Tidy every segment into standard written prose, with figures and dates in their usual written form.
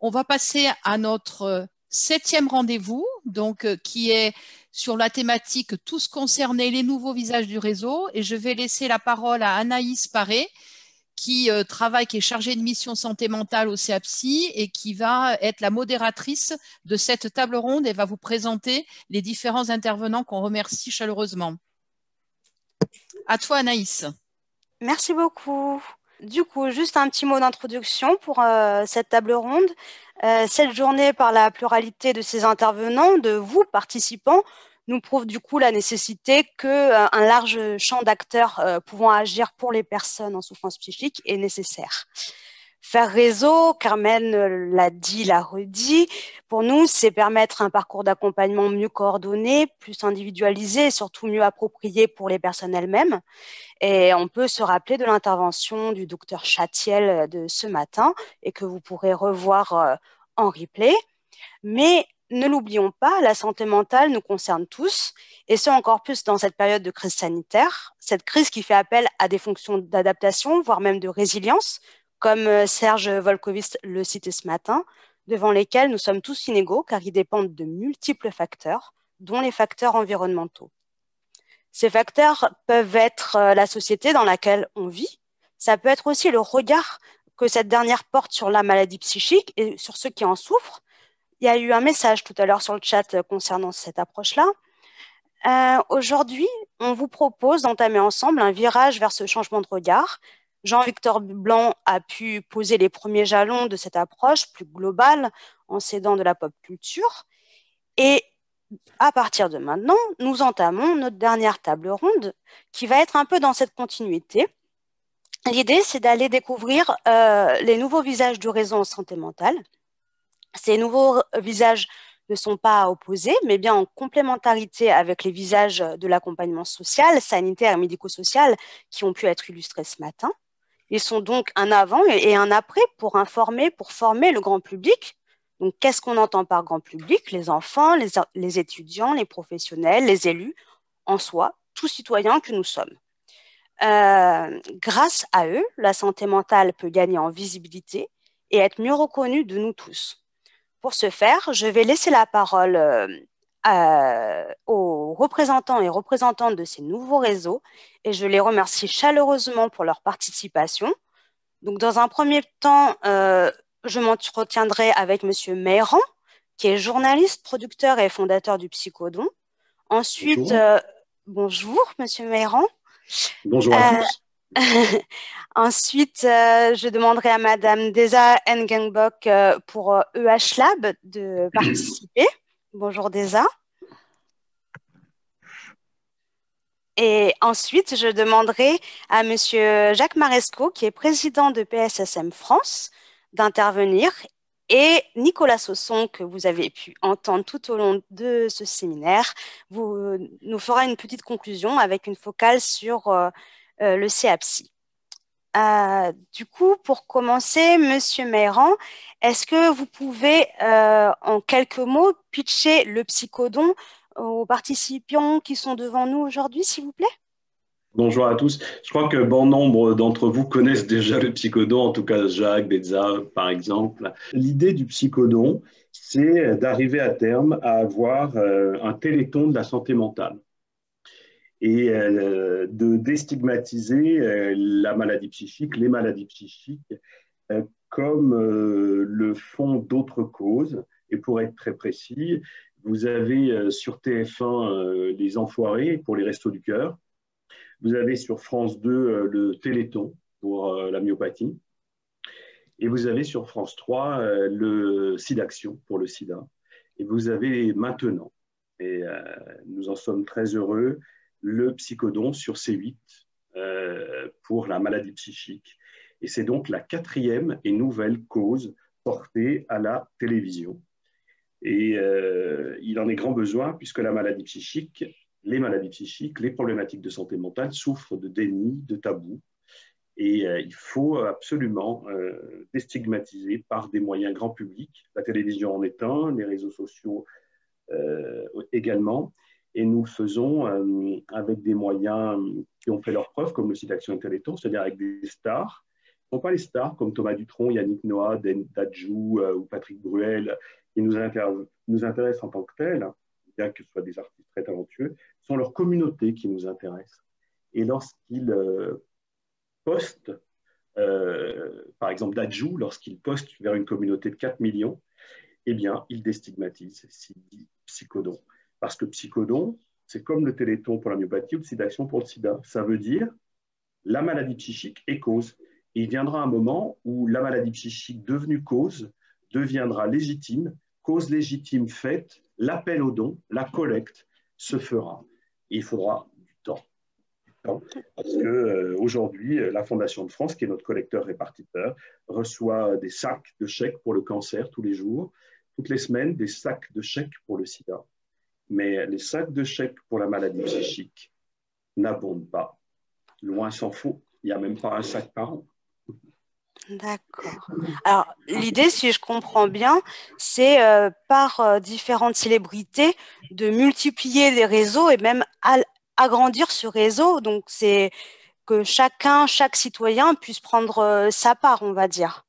On va passer à notre septième rendez-vous, donc qui est sur la thématique tous concernés, les nouveaux visages du réseau. Et je vais laisser la parole à Anaïs Paré, qui travaille, qui est chargée de mission santé mentale au CEAPSI et qui va être la modératrice de cette table ronde et va vous présenter les différents intervenants qu'on remercie chaleureusement. À toi, Anaïs. Merci beaucoup. Du coup, juste un petit mot d'introduction pour cette table ronde. Cette journée, par la pluralité de ses intervenants, de vous, participants, nous prouve du coup la nécessité qu'un large champ d'acteurs pouvant agir pour les personnes en souffrance psychique est nécessaire. Faire réseau, Carmen l'a dit, l'a redit, pour nous, c'est permettre un parcours d'accompagnement mieux coordonné, plus individualisé et surtout mieux approprié pour les personnes elles-mêmes. Et on peut se rappeler de l'intervention du docteur Chatiel de ce matin et que vous pourrez revoir en replay. Mais ne l'oublions pas, la santé mentale nous concerne tous, et ce encore plus dans cette période de crise sanitaire, cette crise qui fait appel à des fonctions d'adaptation, voire même de résilience, comme Serge Volkovitch le citait ce matin, devant lesquels nous sommes tous inégaux car ils dépendent de multiples facteurs, dont les facteurs environnementaux. Ces facteurs peuvent être la société dans laquelle on vit, ça peut être aussi le regard que cette dernière porte sur la maladie psychique et sur ceux qui en souffrent. Il y a eu un message tout à l'heure sur le chat concernant cette approche-là. Aujourd'hui, on vous propose d'entamer ensemble un virage vers ce changement de regard. Jean-Victor Blanc a pu poser les premiers jalons de cette approche plus globale en s'aidant de la pop culture. Et à partir de maintenant, nous entamons notre dernière table ronde qui va être un peu dans cette continuité. L'idée, c'est d'aller découvrir les nouveaux visages du réseau en santé mentale. Ces nouveaux visages ne sont pas opposés, mais bien en complémentarité avec les visages de l'accompagnement social, sanitaire et médico-social qui ont pu être illustrés ce matin. Ils sont donc un avant et un après pour informer, pour former le grand public. Donc, qu'est-ce qu'on entend par grand public? Les enfants, les étudiants, les professionnels, les élus, en soi, tous citoyens que nous sommes. Grâce à eux, la santé mentale peut gagner en visibilité et être mieux reconnue de nous tous. Pour ce faire, je vais laisser la parole aux représentants et représentantes de ces nouveaux réseaux et je les remercie chaleureusement pour leur participation. Donc, dans un premier temps, je m'entretiendrai avec Monsieur Meyran, qui est journaliste, producteur et fondateur du Psychodon. Ensuite, Bonjour. Bonjour Monsieur Meyran. Bonjour à tous. Ensuite, je demanderai à Madame Deza Ngengbok pour EH Lab de participer. Bonjour Deza. Et ensuite, je demanderai à Monsieur Jacques Maresco, qui est président de PSSM France, d'intervenir, et Nicolas Sausson, que vous avez pu entendre tout au long de ce séminaire, nous fera une petite conclusion avec une focale sur le CAPSI. Du coup, pour commencer, Monsieur Meyran, est-ce que vous pouvez, en quelques mots, pitcher le Psychodon aux participants qui sont devant nous aujourd'hui, s'il vous plaît? Bonjour à tous. Je crois que bon nombre d'entre vous connaissent déjà le psychodon, en tout cas Jacques, Betza, par exemple. L'idée du psychodon, c'est d'arriver à terme à avoir un téléthon de la santé mentale et de déstigmatiser la maladie psychique, les maladies psychiques, comme le font d'autres causes. Et pour être très précis, vous avez sur TF1 Les Enfoirés pour les Restos du Cœur. Vous avez sur France 2 le Téléthon pour la myopathie. Et vous avez sur France 3 le SIDAction pour le sida. Et vous avez maintenant, et nous en sommes très heureux, le Psychodon sur C8 pour la maladie psychique. Et c'est donc la quatrième et nouvelle cause portée à la télévision. Et il en est grand besoin puisque la maladie psychique, les maladies psychiques, les problématiques de santé mentale souffrent de déni, de tabou. Et il faut absolument déstigmatiser par des moyens grand public. La télévision en est un, les réseaux sociaux également. Et nous le faisons avec des moyens qui ont fait leur preuve, comme le site Action et Téléthon, c'est-à-dire avec des stars ne sont pas les stars comme Thomas Dutronc, Yannick Noah, Dadju ou Patrick Bruel qui nous intéressent en tant que tels, bien que ce soient des artistes très talentueux, ce sont leurs communautés qui nous intéressent. Et lorsqu'ils postent, par exemple Dadju, lorsqu'il poste vers une communauté de 4 millions, eh bien, il déstigmatise, s'il dit psychodon. Parce que psychodon, c'est comme le Téléthon pour la myopathie ou le SIDAction pour le sida. Ça veut dire la maladie psychique est cause. Et il viendra un moment où la maladie psychique devenue cause deviendra légitime, cause légitime faite, l'appel aux dons, la collecte se fera. Et il faudra du temps. Parce qu'aujourd'hui, la Fondation de France, qui est notre collecteur répartiteur, reçoit des sacs de chèques pour le cancer tous les jours, toutes les semaines, des sacs de chèques pour le sida. Mais les sacs de chèques pour la maladie psychique n'abondent pas. Loin s'en faut, il n'y a même pas un sac par an. D'accord. Alors, l'idée, si je comprends bien, c'est par différentes célébrités de multiplier les réseaux et même agrandir ce réseau. Donc, c'est que chaque citoyen puisse prendre sa part, on va dire.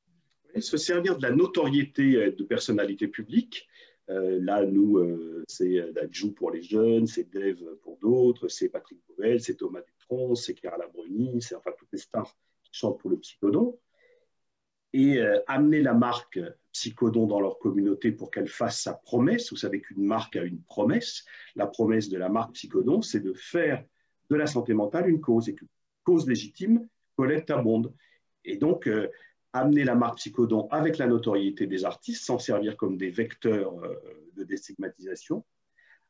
Se servir de la notoriété de personnalités publiques. Là, nous, c'est Dadju pour les jeunes, c'est Dave pour d'autres, c'est Patrick Bruel, c'est Thomas Dutronc, c'est Clara Labruni, c'est enfin toutes les stars qui chantent pour le psychodon. Et amener la marque psychodon dans leur communauté pour qu'elle fasse sa promesse. Vous savez qu'une marque a une promesse. La promesse de la marque psychodon, c'est de faire de la santé mentale une cause, et qu'une cause légitime, collecte abonde. Et donc, amener la marque psychodon avec la notoriété des artistes, s'en servir comme des vecteurs de déstigmatisation,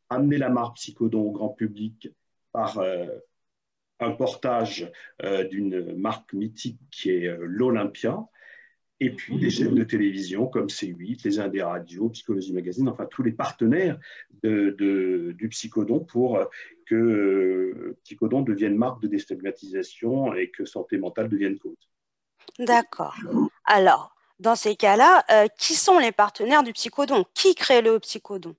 amener la marque psychodon au grand public par un portage d'une marque mythique qui est l'Olympia, et puis des chaînes de télévision comme C8, les Indes Radio, Psychologie Magazine, enfin tous les partenaires du psychodon pour que psychodon devienne marque de déstigmatisation et que santé mentale devienne cause. D'accord. Alors, dans ces cas-là, qui sont les partenaires du psychodon? Qui crée le psychodon?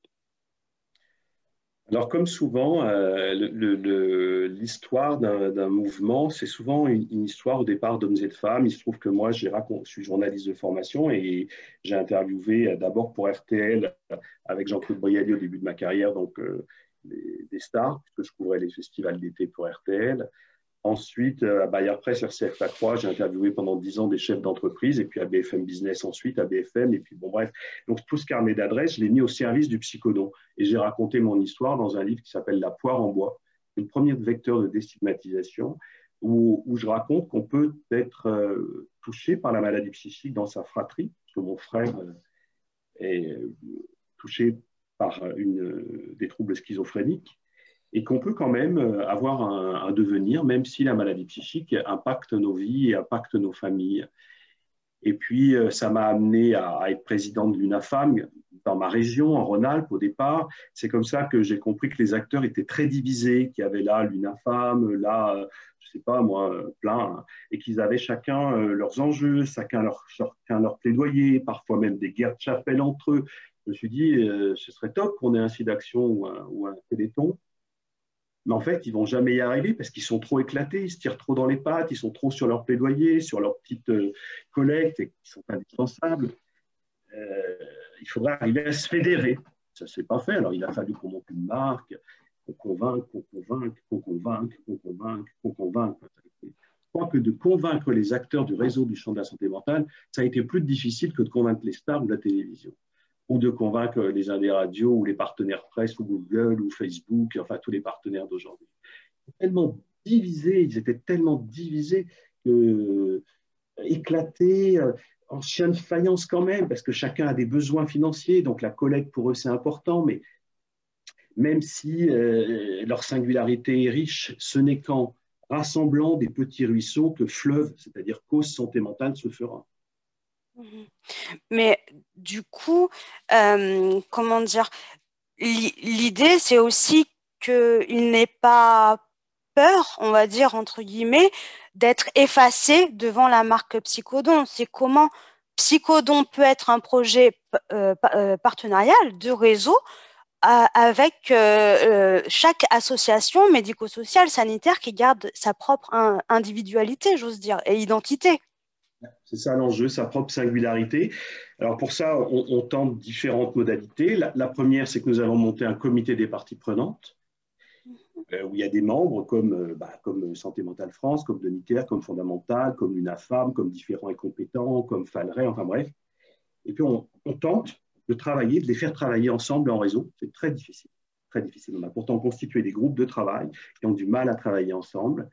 Alors, comme souvent, l'histoire d'un mouvement, c'est souvent une histoire au départ d'hommes et de femmes. Il se trouve que moi, je suis journaliste de formation et j'ai interviewé d'abord pour RTL avec Jean-Claude Brialy au début de ma carrière, donc des stars, puisque je couvrais les festivals d'été pour RTL. Ensuite, à Bayard Presse, RCF La Croix, j'ai interviewé pendant 10 ans des chefs d'entreprise, et puis à BFM Business ensuite, à BFM, et puis bon bref. Donc tout ce carnet d'adresses, je l'ai mis au service du psychodon. Et j'ai raconté mon histoire dans un livre qui s'appelle La poire en bois, le premier vecteur de déstigmatisation, où je raconte qu'on peut être touché par la maladie psychique dans sa fratrie, parce que mon frère est touché par des troubles schizophréniques, et qu'on peut quand même avoir un devenir, même si la maladie psychique impacte nos vies et impacte nos familles. Et puis, ça m'a amené à être président de l'UNAFAM dans ma région, en Rhône-Alpes, au départ. C'est comme ça que j'ai compris que les acteurs étaient très divisés, qu'il y avait là l'UNAFAM, là, je ne sais pas moi, plein, et qu'ils avaient chacun leurs enjeux, chacun leur plaidoyer, parfois même des guerres de chapelle entre eux. Je me suis dit, ce serait top qu'on ait un SIDAction ou un Téléthon. Mais en fait, ils ne vont jamais y arriver parce qu'ils sont trop éclatés, ils se tirent trop dans les pattes, ils sont trop sur leur plaidoyer, sur leur petite collecte, et qui sont indispensables. Il faudrait arriver à se fédérer. Ça ne s'est pas fait. Alors, il a fallu qu'on monte une marque, qu'on convainque. Je crois que de convaincre les acteurs du réseau du champ de la santé mentale, ça a été plus difficile que de convaincre les stars de la télévision, ou de convaincre les Indes Radio, ou les partenaires presse, ou Google, ou Facebook, enfin tous les partenaires d'aujourd'hui. Ils étaient tellement divisés, éclatés, en chien de faïence quand même, parce que chacun a des besoins financiers, donc la collecte pour eux c'est important, mais même si leur singularité est riche, ce n'est qu'en rassemblant des petits ruisseaux que fleuve, c'est-à-dire cause santé mentale, se fera. Mais du coup, comment dire, l'idée, c'est aussi qu'il n'ait pas peur, on va dire, entre guillemets, d'être effacé devant la marque Psychodon. C'est comment Psychodon peut être un projet partenarial de réseau avec chaque association médico-sociale, sanitaire qui garde sa propre individualité, j'ose dire, et identité. C'est ça l'enjeu, sa propre singularité. Alors pour ça, on tente différentes modalités. La première, c'est que nous allons monter un comité des parties prenantes, où il y a des membres comme Santé Mentale France, comme Denis-Kerr, comme Fondamental, comme l'UNAFAM, comme Différents et Compétents, comme FALRE, enfin bref. Et puis on tente de travailler, de les faire travailler ensemble en réseau. C'est très difficile, très difficile. On a pourtant constitué des groupes de travail qui ont du mal à travailler ensemble.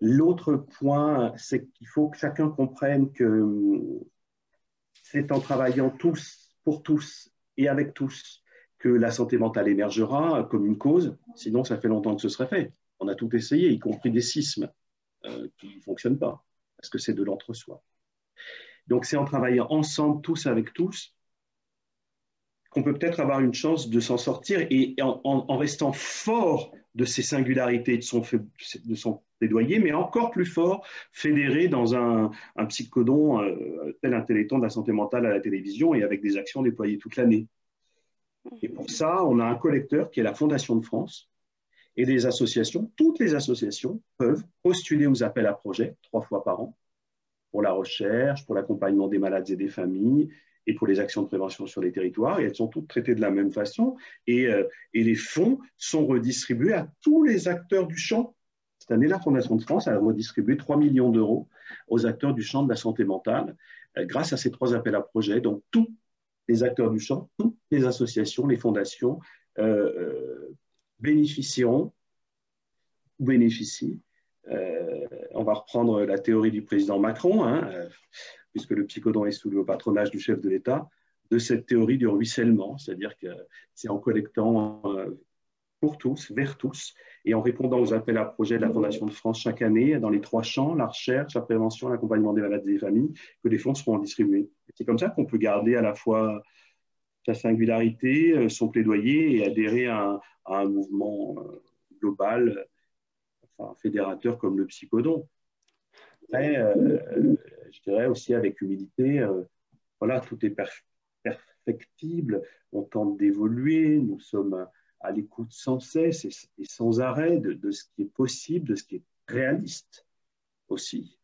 L'autre point, c'est qu'il faut que chacun comprenne que c'est en travaillant tous, pour tous et avec tous que la santé mentale émergera comme une cause. Sinon, ça fait longtemps que ce serait fait. On a tout essayé, y compris des sismes qui ne fonctionnent pas, parce que c'est de l'entre-soi. Donc, c'est en travaillant ensemble, tous avec tous, qu'on peut peut-être avoir une chance de s'en sortir et en restant fort de ses singularités, de son plaidoyer, mais encore plus fort, fédéré dans un psychodon tel un téléthon de la santé mentale à la télévision et avec des actions déployées toute l'année. Et pour ça, on a un collecteur qui est la Fondation de France et des associations. Toutes les associations peuvent postuler aux appels à projets 3 fois par an pour la recherche, pour l'accompagnement des malades et des familles, et pour les actions de prévention sur les territoires, et elles sont toutes traitées de la même façon, et les fonds sont redistribués à tous les acteurs du champ. Cette année, la Fondation de France a redistribué 3 millions d'euros aux acteurs du champ de la santé mentale, grâce à ces 3 appels à projets. Donc, tous les acteurs du champ, toutes les associations, les fondations bénéficieront ou bénéficient. On va reprendre la théorie du président Macron, puisque le psychodon est sous le patronage du chef de l'État, de cette théorie du ruissellement, c'est-à-dire que c'est en collectant pour tous, vers tous, et en répondant aux appels à projets de la Fondation de France chaque année, dans les 3 champs, la recherche, la prévention, l'accompagnement des malades et des familles, que les fonds seront distribués. C'est comme ça qu'on peut garder à la fois sa singularité, son plaidoyer, et adhérer à un mouvement global, enfin, fédérateur comme le psychodon. Après, je dirais aussi avec humilité, voilà, tout est perfectible, on tente d'évoluer, nous sommes à l'écoute sans cesse et sans arrêt de ce qui est possible, de ce qui est réaliste aussi.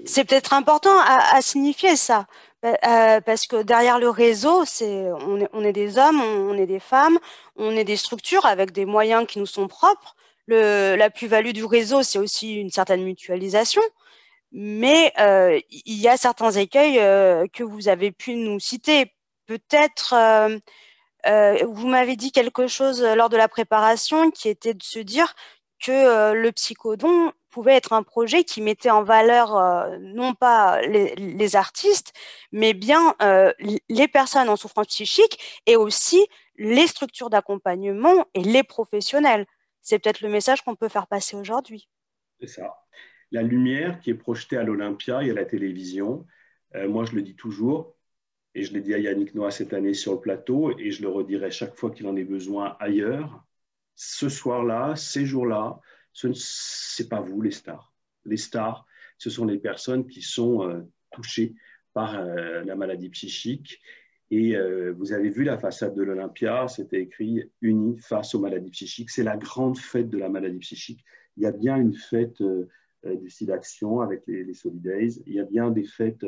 C'est peut-être important à signifier ça, parce que derrière le réseau, on est des hommes, on est des femmes, on est des structures avec des moyens qui nous sont propres. La plus-value du réseau, c'est aussi une certaine mutualisation, mais il y a certains écueils que vous avez pu nous citer. Peut-être, vous m'avez dit quelque chose lors de la préparation qui était de se dire que le psychodon pouvait être un projet qui mettait en valeur non pas les artistes, mais bien les personnes en souffrance psychique et aussi les structures d'accompagnement et les professionnels. C'est peut-être le message qu'on peut faire passer aujourd'hui. C'est ça. La lumière qui est projetée à l'Olympia et à la télévision, moi je le dis toujours, et je l'ai dit à Yannick Noah cette année sur le plateau, et je le redirai chaque fois qu'il en ait besoin ailleurs, ce soir-là, ces jours-là, ce n'est pas vous les stars. Les stars, ce sont les personnes qui sont touchées par la maladie psychique. Et vous avez vu la façade de l'Olympia, c'était écrit « Unis face aux maladies psychiques ». C'est la grande fête de la maladie psychique. Il y a bien une fête du SIDAction avec les Solidays. Il y a bien des fêtes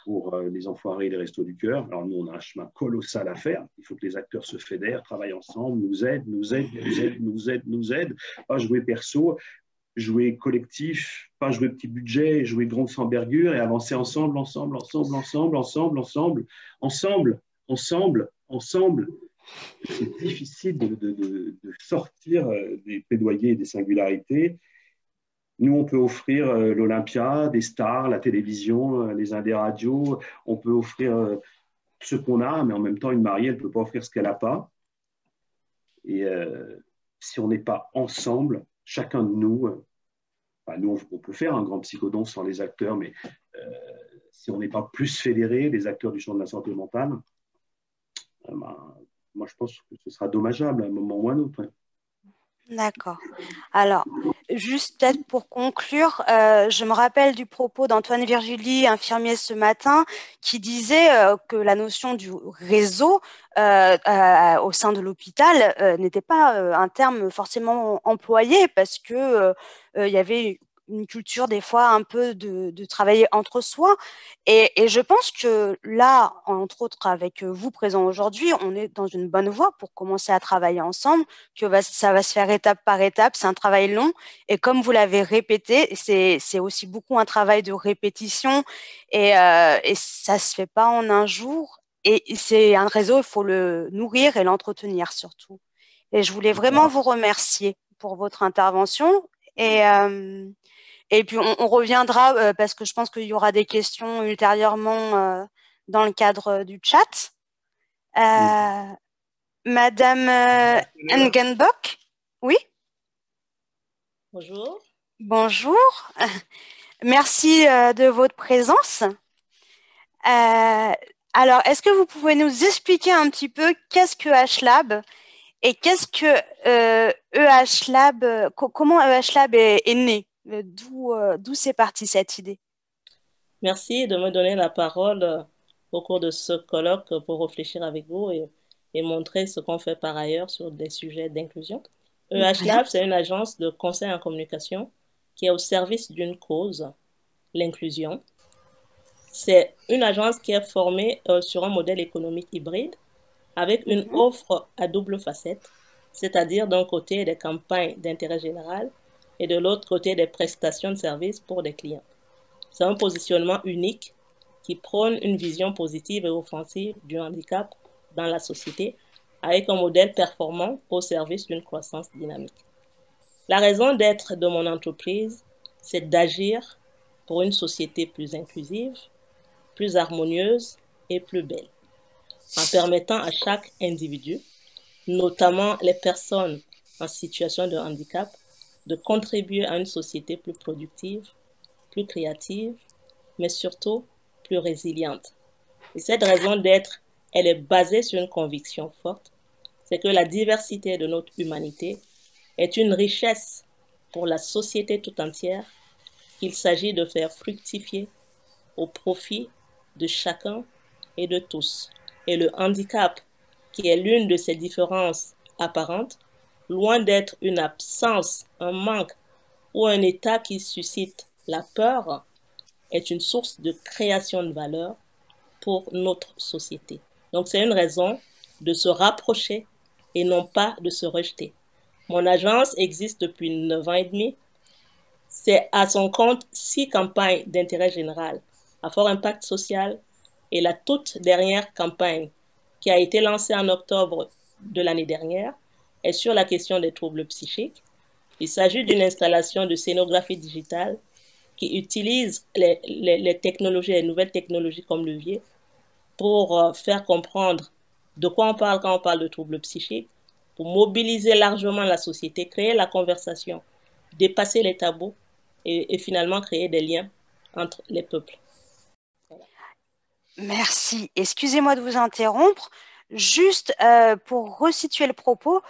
pour les Enfoirés et les Restos du Cœur. Alors nous, on a un chemin colossal à faire. Il faut que les acteurs se fédèrent, travaillent ensemble, nous aident. Pas jouer perso, jouer collectif, pas jouer petit budget, jouer grande envergure et avancer ensemble. C'est difficile de sortir des plaidoyers et des singularités. Nous, on peut offrir l'Olympia, des stars, la télévision, les uns des radios. On peut offrir ce qu'on a, mais en même temps, une mariée, elle ne peut pas offrir ce qu'elle n'a pas. Et si on n'est pas ensemble, chacun de nous, nous, on peut faire un grand psychodon sans les acteurs, mais si on n'est pas plus fédérés, les acteurs du champ de la santé mentale, moi, je pense que ce sera dommageable à un moment ou à un autre. Ouais. D'accord. Alors, juste peut-être pour conclure, je me rappelle du propos d'Antoine Virgili, infirmier ce matin, qui disait que la notion du réseau au sein de l'hôpital n'était pas un terme forcément employé parce que il y avait une culture des fois un peu de travailler entre soi. Et je pense que là, entre autres avec vous présents aujourd'hui, on est dans une bonne voie pour commencer à travailler ensemble, ça va se faire étape par étape, c'est un travail long. Et comme vous l'avez répété, c'est aussi beaucoup un travail de répétition et ça se fait pas en un jour. Et c'est un réseau, il faut le nourrir et l'entretenir surtout. Et je voulais vraiment vous remercier pour votre intervention. Et, euh, et puis, on reviendra parce que je pense qu'il y aura des questions ultérieurement dans le cadre du chat. Madame Engenbock, oui? Bonjour. Bonjour. Merci de votre présence. Alors, est-ce que vous pouvez nous expliquer un petit peu qu'est-ce que HLab et qu'est-ce que EHLab, comment EHLab est né? D'où c'est parti cette idée? Merci de me donner la parole au cours de ce colloque pour réfléchir avec vous et montrer ce qu'on fait par ailleurs sur des sujets d'inclusion. EHLab, c'est une agence de conseil en communication qui est au service d'une cause, l'inclusion. C'est une agence qui est formée sur un modèle économique hybride avec une offre à double facette, c'est-à-dire d'un côté des campagnes d'intérêt général et de l'autre côté des prestations de services pour des clients. C'est un positionnement unique qui prône une vision positive et offensive du handicap dans la société avec un modèle performant au service d'une croissance dynamique. La raison d'être de mon entreprise, c'est d'agir pour une société plus inclusive, plus harmonieuse et plus belle, en permettant à chaque individu, notamment les personnes en situation de handicap, de contribuer à une société plus productive, plus créative, mais surtout plus résiliente. Et cette raison d'être, elle est basée sur une conviction forte, c'est que la diversité de notre humanité est une richesse pour la société tout entière qu'il s'agit de faire fructifier au profit de chacun et de tous. Et le handicap, qui est l'une de ces différences apparentes, loin d'être une absence, un manque ou un état qui suscite la peur, est une source de création de valeur pour notre société. Donc, c'est une raison de se rapprocher et non pas de se rejeter. Mon agence existe depuis 9 ans et demi. C'est à son compte 6 campagnes d'intérêt général à fort impact social et la toute dernière campagne qui a été lancée en octobre de l'année dernière est sur la question des troubles psychiques. Il s'agit d'une installation de scénographie digitale qui utilise les technologies, les nouvelles technologies comme levier pour faire comprendre de quoi on parle quand on parle de troubles psychiques, pour mobiliser largement la société, créer la conversation, dépasser les tabous et finalement créer des liens entre les peuples. Voilà. Merci. Excusez-moi de vous interrompre. Juste pour resituer le propos,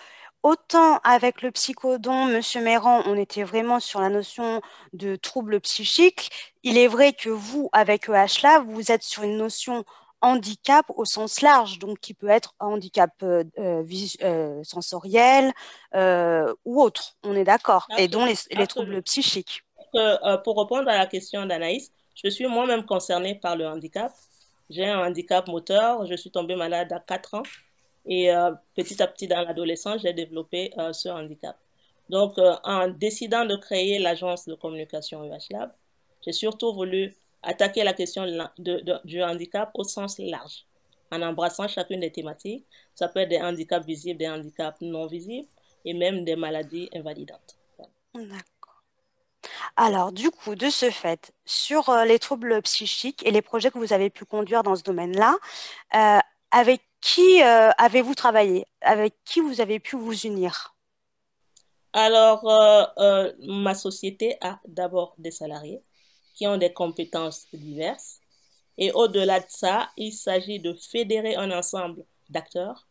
autant avec le psychodon, Monsieur Méran, on était vraiment sur la notion de troubles psychiques. Il est vrai que vous, avec EHLab, vous êtes sur une notion handicap au sens large, donc qui peut être handicap sensoriel ou autre, on est d'accord, et dont les troubles psychiques. Pour répondre à la question d'Anaïs, je suis moi-même concernée par le handicap. J'ai un handicap moteur, je suis tombée malade à 4 ans et petit à petit dans l'adolescence, j'ai développé ce handicap. Donc, en décidant de créer l'agence de communication EHLab, j'ai surtout voulu attaquer la question du handicap au sens large, en embrassant chacune des thématiques. Ça peut être des handicaps visibles, des handicaps non visibles et même des maladies invalidantes. D'accord. Alors, du coup, de ce fait, sur les troubles psychiques et les projets que vous avez pu conduire dans ce domaine-là, avec qui avez-vous travaillé? Avec qui vous avez pu vous unir? Alors, ma société a d'abord des salariés qui ont des compétences diverses. Et au-delà de ça, il s'agit de fédérer un ensemble d'acteurs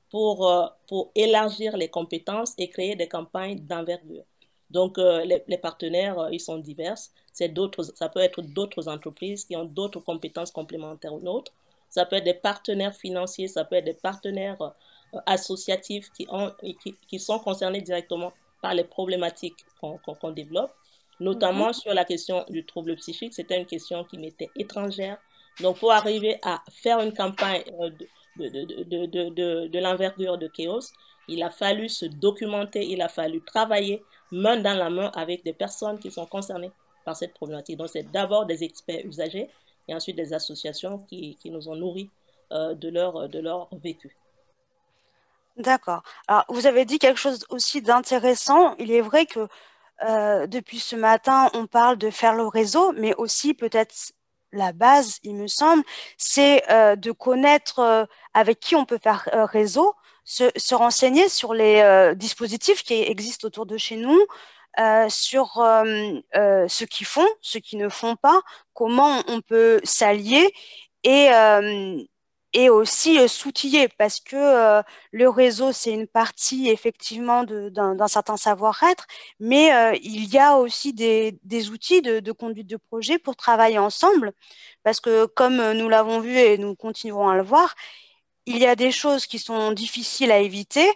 pour élargir les compétences et créer des campagnes d'envergure. Donc, les partenaires, ils sont divers. Ça peut être d'autres entreprises qui ont d'autres compétences complémentaires aux nôtres. Ça peut être des partenaires financiers, ça peut être des partenaires associatifs qui sont concernés directement par les problématiques qu'on développe. notamment sur la question du trouble psychique. C'était une question qui m'était étrangère. Donc, pour arriver à faire une campagne de l'envergure de Chaos, il a fallu se documenter, il a fallu travailler main dans la main avec des personnes qui sont concernées par cette problématique. Donc, c'est d'abord des experts usagers et ensuite des associations qui nous ont nourris de leur vécu. D'accord. Alors, vous avez dit quelque chose aussi d'intéressant. Il est vrai que depuis ce matin, on parle de faire le réseau, mais aussi peut-être la base, il me semble, c'est de connaître avec qui on peut faire réseau, se renseigner sur les dispositifs qui existent autour de chez nous, sur ce qu'ils font, ce qu'ils ne font pas, comment on peut s'allier et aussi s'outiller parce que le réseau, c'est une partie effectivement d'un certain savoir-être, mais il y a aussi des outils de conduite de projet pour travailler ensemble parce que comme nous l'avons vu et nous continuerons à le voir, il y a des choses qui sont difficiles à éviter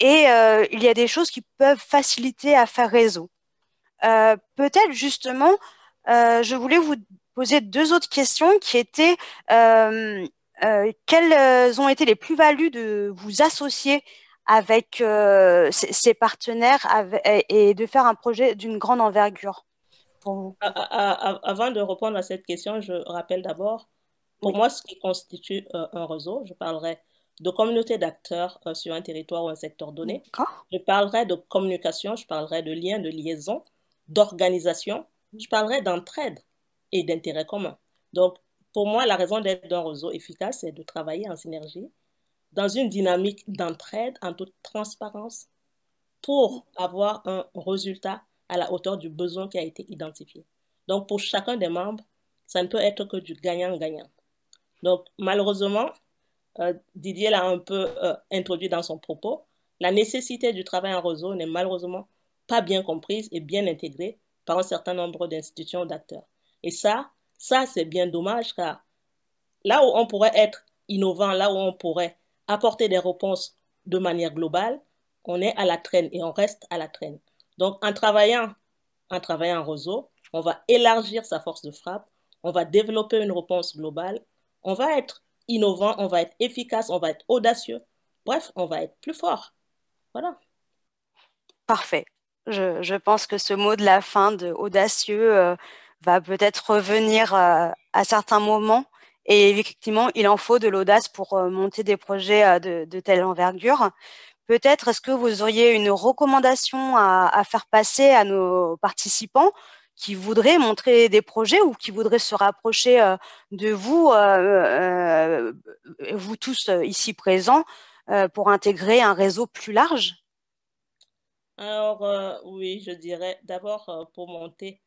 et il y a des choses qui peuvent faciliter à faire réseau. Peut-être justement, je voulais vous poser deux autres questions qui étaient quelles ont été les plus-values de vous associer avec ces partenaires et de faire un projet d'une grande envergure pour vous? Avant de répondre à cette question, je rappelle d'abord, pour Oui, moi, ce qui constitue un réseau, je parlerai de communauté d'acteurs sur un territoire ou un secteur donné. d'accord. Je parlerai de communication, je parlerai de liens, de liaison, d'organisation, je parlerai d'entraide et d'intérêt commun. Donc, pour moi, la raison d'être d'un réseau efficace, c'est de travailler en synergie, dans une dynamique d'entraide, en toute transparence, pour avoir un résultat à la hauteur du besoin qui a été identifié. Donc, pour chacun des membres, ça ne peut être que du gagnant-gagnant. Donc, malheureusement, Didier l'a un peu introduit dans son propos, la nécessité du travail en réseau n'est malheureusement pas bien comprise et bien intégrée par un certain nombre d'institutions d'acteurs. Et ça c'est bien dommage car là où on pourrait être innovant, là où on pourrait apporter des réponses de manière globale, on est à la traîne et on reste à la traîne. Donc, en travaillant en réseau, on va élargir sa force de frappe, on va développer une réponse globale, on va être innovant, on va être efficace, on va être audacieux. Bref, on va être plus fort. Voilà. Parfait. Je pense que ce mot de la fin de audacieux va peut-être revenir à certains moments. Et effectivement, il en faut de l'audace pour monter des projets de telle envergure. Peut-être est-ce que vous auriez une recommandation à faire passer à nos participants qui voudraient montrer des projets ou qui voudraient se rapprocher de vous, vous tous ici présents, pour intégrer un réseau plus large? Alors, oui, je dirais d'abord pour monter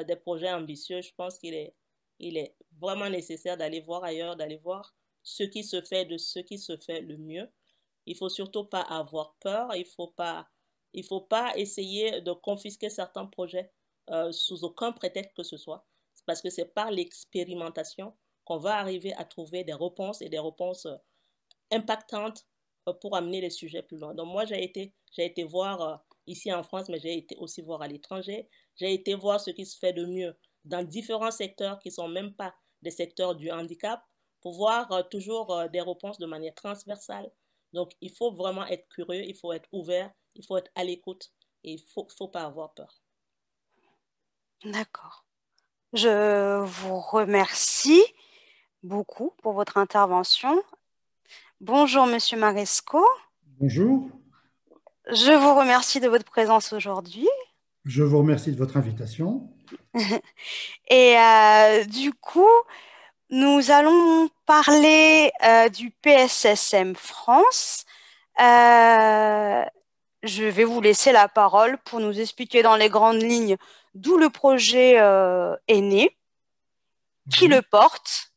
des projets ambitieux, je pense qu'il est vraiment nécessaire d'aller voir ailleurs, d'aller voir ce qui se fait de ce qui se fait le mieux. Il faut surtout pas avoir peur, il faut pas essayer de confisquer certains projets sous aucun prétexte que ce soit, parce que c'est par l'expérimentation qu'on va arriver à trouver des réponses et des réponses impactantes pour amener les sujets plus loin. Donc moi, j'ai été voir ici en France, mais j'ai été aussi voir à l'étranger. J'ai été voir ce qui se fait de mieux dans différents secteurs qui ne sont même pas des secteurs du handicap pour voir toujours des réponses de manière transversale. Donc, il faut vraiment être curieux, il faut être ouvert, il faut être à l'écoute et il ne faut pas avoir peur. D'accord. Je vous remercie beaucoup pour votre intervention. Bonjour, Monsieur Maresco. Bonjour, Je vous remercie de votre présence aujourd'hui. je vous remercie de votre invitation. Et du coup, nous allons parler du PSSM France. Euh, je vais vous laisser la parole pour nous expliquer dans les grandes lignes d'où le projet est né, qui le porte.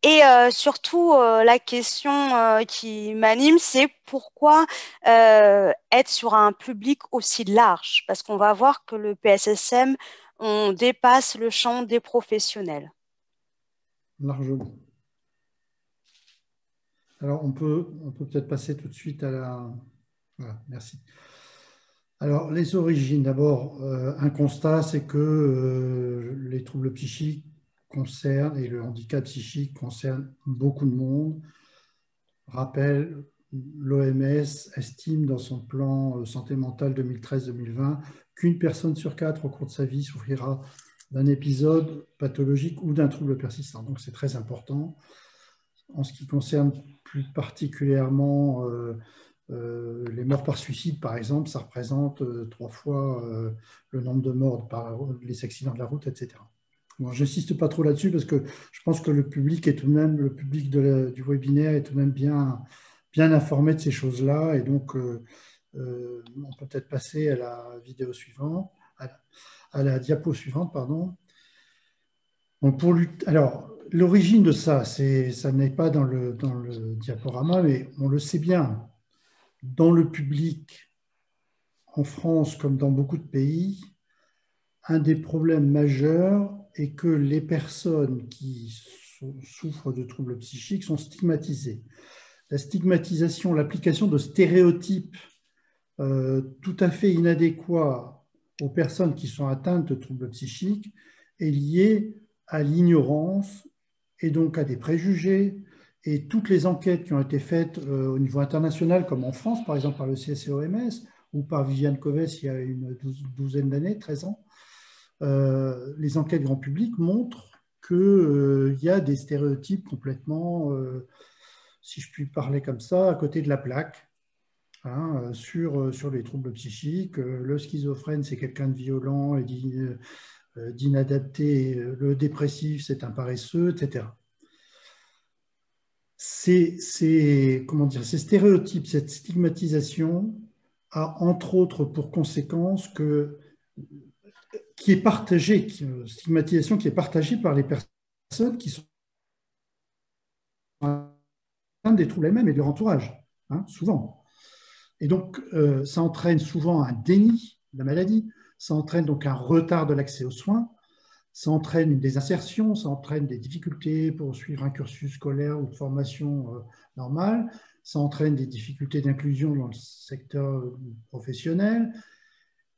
Et surtout, la question qui m'anime, c'est pourquoi être sur un public aussi large? Parce qu'on va voir que le PSSM, on dépasse le champ des professionnels. Largement. Alors, on peut peut-être passer tout de suite à la... Voilà, merci. Alors, les origines, d'abord, un constat, c'est que les troubles psychiques concernent, et le handicap psychique concerne beaucoup de monde. Rappel, l'OMS estime dans son plan santé mentale 2013-2020 qu'une personne sur 4 au cours de sa vie souffrira d'un épisode pathologique ou d'un trouble persistant. Donc, c'est très important. En ce qui concerne plus particulièrement les morts par suicide, par exemple, ça représente 3 fois le nombre de morts par les accidents de la route, etc. Bon, je n'insiste pas trop là-dessus parce que je pense que le public est tout de même, le public du webinaire est tout de même bien informé de ces choses-là, et donc on peut peut-être passer à la vidéo suivante, à la diapo suivante, pardon. Donc alors, l'origine de ça, ça n'est pas dans le diaporama, mais on le sait bien. Dans le public, en France comme dans beaucoup de pays, un des problèmes majeurs est que les personnes qui souffrent de troubles psychiques sont stigmatisées. La stigmatisation, l'application de stéréotypes tout à fait inadéquats aux personnes qui sont atteintes de troubles psychiques est liée à l'ignorance et donc à des préjugés. Et toutes les enquêtes qui ont été faites au niveau international, comme en France, par exemple par le CSCOMS ou par Viviane Coves il y a une douzaine d'années, 13 ans, les enquêtes grand public montrent qu'il y a des stéréotypes complètement, si je puis parler comme ça, à côté de la plaque, hein, sur les troubles psychiques. Le schizophrène, c'est quelqu'un de violent et d'inadapté. Le dépressif, c'est un paresseux, etc. Ces stéréotypes, cette stigmatisation a entre autres pour conséquence qui est partagée, stigmatisation qui est partagée par les personnes qui sont atteintes des troubles elles-mêmes et de leur entourage, hein, souvent. Et donc, ça entraîne souvent un déni de la maladie, ça entraîne donc un retard de l'accès aux soins, ça entraîne une désinsertion, ça entraîne des difficultés pour suivre un cursus scolaire ou de formation normale, ça entraîne des difficultés d'inclusion dans le secteur professionnel,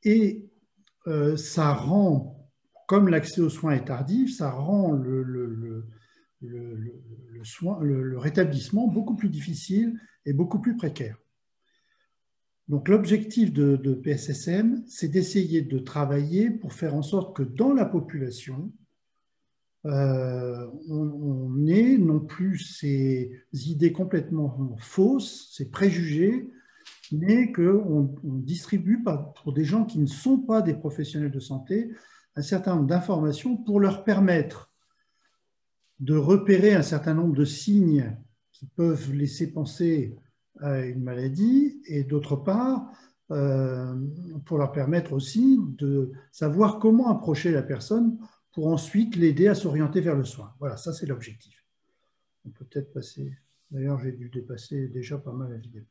et ça rend, comme l'accès aux soins est tardif, ça rend le rétablissement beaucoup plus difficile et beaucoup plus précaire. Donc l'objectif de PSSM, c'est d'essayer de travailler pour faire en sorte que dans la population, on n'ait non plus ces idées complètement fausses, ces préjugés, mais qu'on distribue pour des gens qui ne sont pas des professionnels de santé un certain nombre d'informations pour leur permettre de repérer un certain nombre de signes qui peuvent laisser penser à une maladie, et d'autre part, pour leur permettre aussi de savoir comment approcher la personne pour ensuite l'aider à s'orienter vers le soin. Voilà, ça c'est l'objectif. On peut peut-être passer, d'ailleurs j'ai dû dépasser déjà pas mal la vidéo.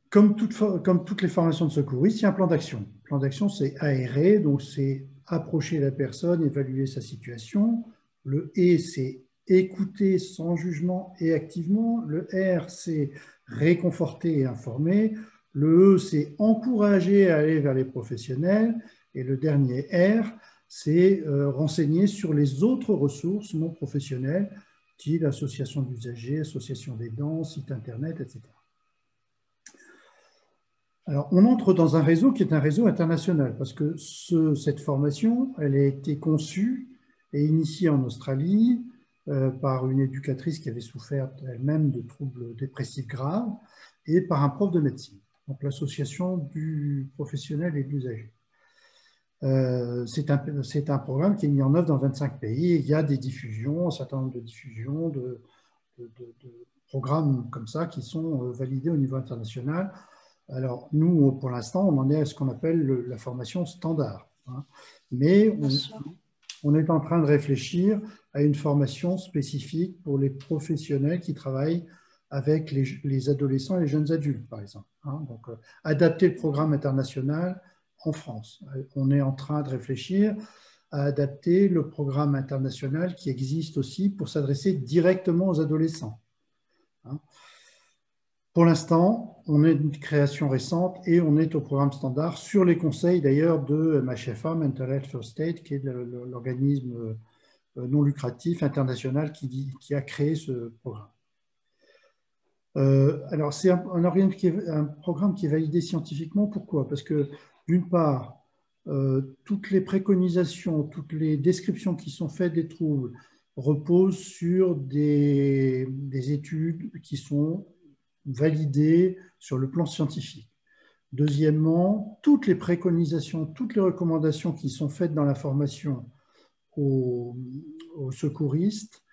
Comme toutes les formations de secouristes, il y a un plan d'action. Le plan d'action, c'est aérer, donc c'est approcher la personne, évaluer sa situation. Le « et », c'est écouter sans jugement et activement. Le « r », c'est réconforter et informer. Le « e », c'est encourager à aller vers les professionnels. Et le dernier « r », c'est renseigner sur les autres ressources non professionnelles, style association d'usagers, association d'aidants, site internet, etc. Alors, on entre dans un réseau qui est un réseau international, parce que cette formation, elle a été conçue et initiée en Australie par une éducatrice qui avait souffert elle-même de troubles dépressifs graves et par un prof de médecine, donc l'association du professionnel et de l'usager. C'est un programme qui est mis en œuvre dans 25 pays, et il y a des diffusions, un certain nombre de diffusions de programmes comme ça qui sont validés au niveau international. Alors, nous, pour l'instant, on en est à ce qu'on appelle la formation standard, hein. Mais on est en train de réfléchir à une formation spécifique pour les professionnels qui travaillent avec les adolescents et les jeunes adultes, par exemple, hein. Donc, adapter le programme international en France. On est en train de réfléchir à adapter le programme international qui existe aussi pour s'adresser directement aux adolescents, hein. Pour l'instant, on est une création récente et on est au programme standard sur les conseils d'ailleurs de MHFA, Mental Health First Aid, qui est l'organisme non lucratif international qui a créé ce programme. Alors, c'est un programme qui est validé scientifiquement. Pourquoi? Parce que, d'une part, toutes les préconisations, toutes les descriptions qui sont faites des troubles reposent sur des études qui sont validées sur le plan scientifique. Deuxièmement, toutes les préconisations, toutes les recommandations qui sont faites dans la formation aux secouristes